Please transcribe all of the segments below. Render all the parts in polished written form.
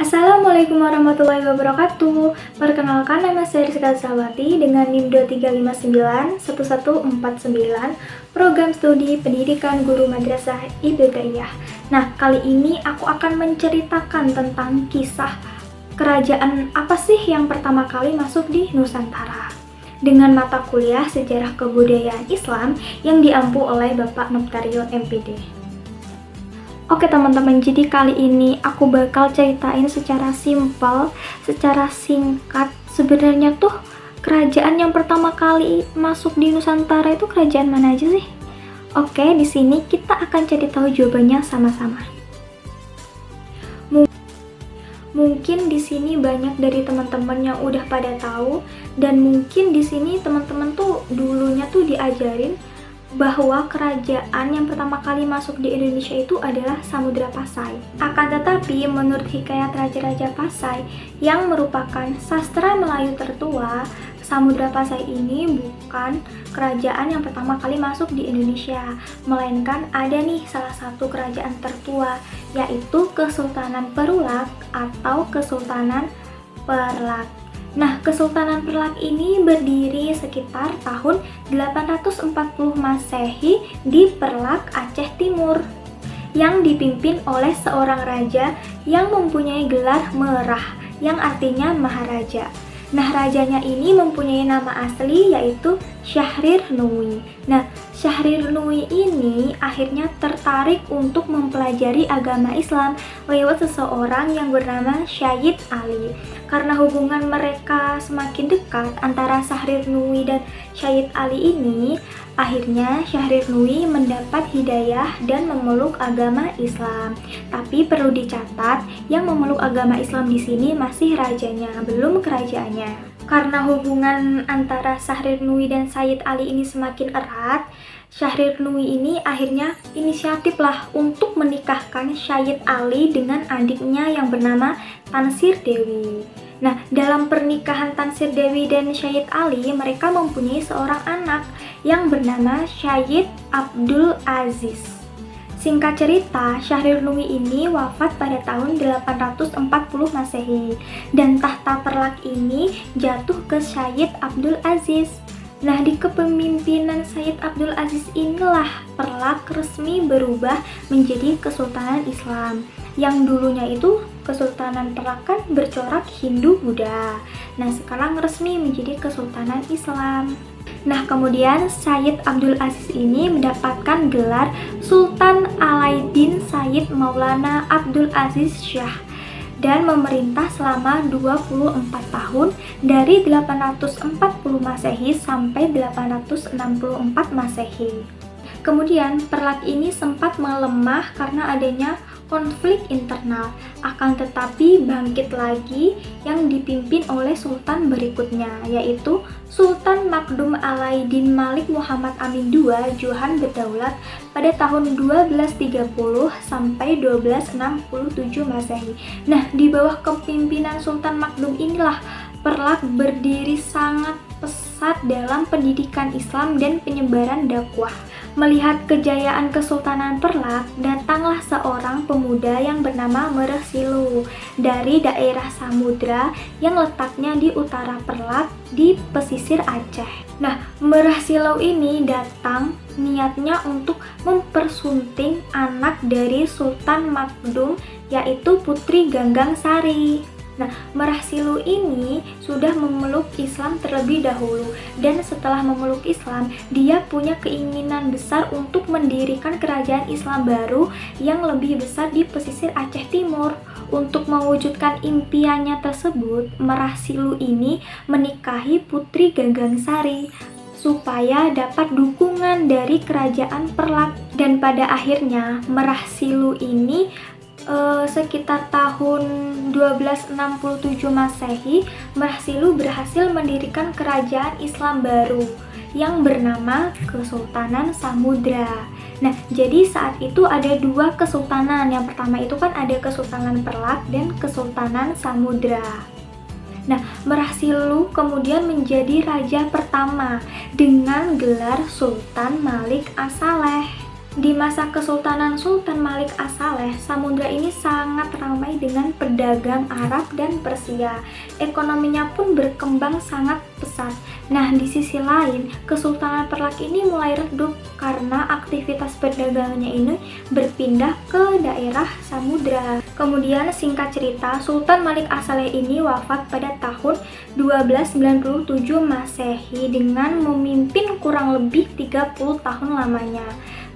Assalamualaikum warahmatullahi wabarakatuh. Perkenalkan, nama saya Rizka Sawati dengan NIM 23591149, Program Studi Pendidikan Guru Madrasah Ibtidaiyah. Nah, kali ini aku akan menceritakan tentang kisah kerajaan apa sih yang pertama kali masuk di Nusantara dengan mata kuliah Sejarah Kebudayaan Islam yang diampu oleh Bapak Noptario MPD. Oke teman-teman, jadi kali ini aku bakal ceritain secara simpel, secara singkat. Sebenarnya tuh kerajaan yang pertama kali masuk di Nusantara itu kerajaan mana aja sih? Oke, di sini kita akan cari tahu jawabannya sama-sama. Mungkin di sini banyak dari teman-teman yang udah pada tahu, dan mungkin di sini teman-teman tuh dulunya tuh diajarin bahwa kerajaan yang pertama kali masuk di Indonesia itu adalah Samudra Pasai. Akan tetapi, menurut hikayat Raja-Raja Pasai yang merupakan sastra Melayu tertua, Samudra Pasai ini bukan kerajaan yang pertama kali masuk di Indonesia, melainkan ada nih salah satu kerajaan tertua, yaitu Kesultanan Perulak atau Kesultanan Perlak. Nah, Kesultanan Perlak ini berdiri sekitar tahun 840 Masehi di Perlak, Aceh Timur, yang dipimpin oleh seorang raja yang mempunyai gelar Merah, yang artinya Maharaja. Nah, rajanya ini mempunyai nama asli yaitu Syahrir Nui. Nah, Syahrir Nui ini akhirnya tertarik untuk mempelajari agama Islam lewat seseorang yang bernama Syahid Ali. Karena hubungan mereka semakin dekat antara Syahrir Nui dan Syahid Ali ini, akhirnya Syahrir Nui mendapat hidayah dan memeluk agama Islam. Tapi perlu dicatat, yang memeluk agama Islam di sini masih rajanya, belum kerajaannya. Karena hubungan antara Syahrir Nui dan Syahid Ali ini semakin erat, Syahrir Nui ini akhirnya inisiatif lah untuk menikahkan Syahid Ali dengan adiknya yang bernama Tansir Dewi. Nah, dalam pernikahan Tansir Dewi dan Syahid Ali, mereka mempunyai seorang anak yang bernama Syahid Abdul Aziz. Singkat cerita, Syahrir Nui ini wafat pada tahun 840 Masehi, dan tahta Perlak ini jatuh ke Syahid Abdul Aziz. Nah, di kepemimpinan Syahid Abdul Aziz inilah Perlak resmi berubah menjadi Kesultanan Islam. Yang dulunya itu Kesultanan Perlak kan bercorak Hindu-Buddha. Nah, sekarang resmi menjadi Kesultanan Islam. Nah, kemudian Syahid Abdul Aziz ini mendapatkan gelar Sultan Alaiddin Syahid Maulana Abdul Aziz Shah dan memerintah selama 24 tahun dari 840 Masehi sampai 864 Masehi. Kemudian Perlak ini sempat melemah karena adanya konflik internal, akan tetapi bangkit lagi yang dipimpin oleh sultan berikutnya, yaitu Sultan Makdum Alaiddin Malik Muhammad Amin II Johan Berdaulat pada tahun 1230 sampai 1267 Masehi. Nah, di bawah kepemimpinan Sultan Makdum inilah Perlak berdiri sangat pesat dalam pendidikan Islam dan penyebaran dakwah. Melihat kejayaan Kesultanan Perlak, datanglah seorang pemuda yang bernama Merah Silu dari daerah Samudra yang letaknya di utara Perlak di pesisir Aceh. Nah, Merah Silu ini datang niatnya untuk mempersunting anak dari Sultan Makdum, yaitu Putri Ganggang Sari. Nah, Merah Silu ini sudah memeluk Islam terlebih dahulu, dan setelah memeluk Islam, dia punya keinginan besar untuk mendirikan kerajaan Islam baru yang lebih besar di pesisir Aceh Timur. Untuk mewujudkan impiannya tersebut, Merah Silu ini menikahi Putri Ganggang Sari supaya dapat dukungan dari kerajaan Perlak. Dan pada akhirnya Merah Silu ini sekitar tahun 1267 Masehi, Merah Silu berhasil mendirikan kerajaan Islam baru yang bernama Kesultanan Samudra. Nah, jadi saat itu ada dua kesultanan. Yang pertama itu kan ada Kesultanan Perlak dan Kesultanan Samudra. Nah, Merah Silu kemudian menjadi raja pertama dengan gelar Sultan Malik As-Saleh. Di masa Kesultanan Sultan Malik As-Saleh, samudra ini sangat ramai dengan pedagang Arab dan Persia. Ekonominya pun berkembang sangat pesat. Nah, di sisi lain, Kesultanan Perlak ini mulai redup karena aktivitas perdagangannya ini berpindah ke daerah samudra. Kemudian singkat cerita, Sultan Malik As-Saleh ini wafat pada tahun 1297 Masehi dengan memimpin kurang lebih 30 tahun lamanya.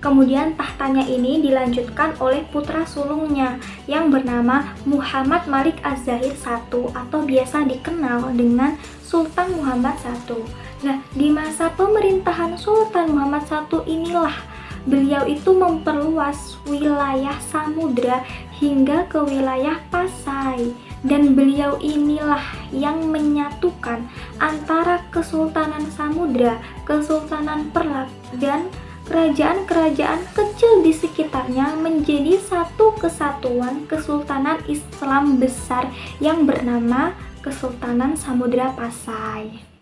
Kemudian tahtanya ini dilanjutkan oleh putra sulungnya yang bernama Muhammad Malik Az-Zahir I atau biasa dikenal dengan Sultan Muhammad I. Nah, di masa pemerintahan Sultan Muhammad I inilah beliau itu memperluas wilayah samudra hingga ke wilayah Pasai. Dan beliau inilah yang menyatukan antara Kesultanan Samudra, Kesultanan Perlak, dan kerajaan-kerajaan kecil di sekitarnya menjadi satu kesatuan kesultanan Islam besar yang bernama Kesultanan Samudra Pasai.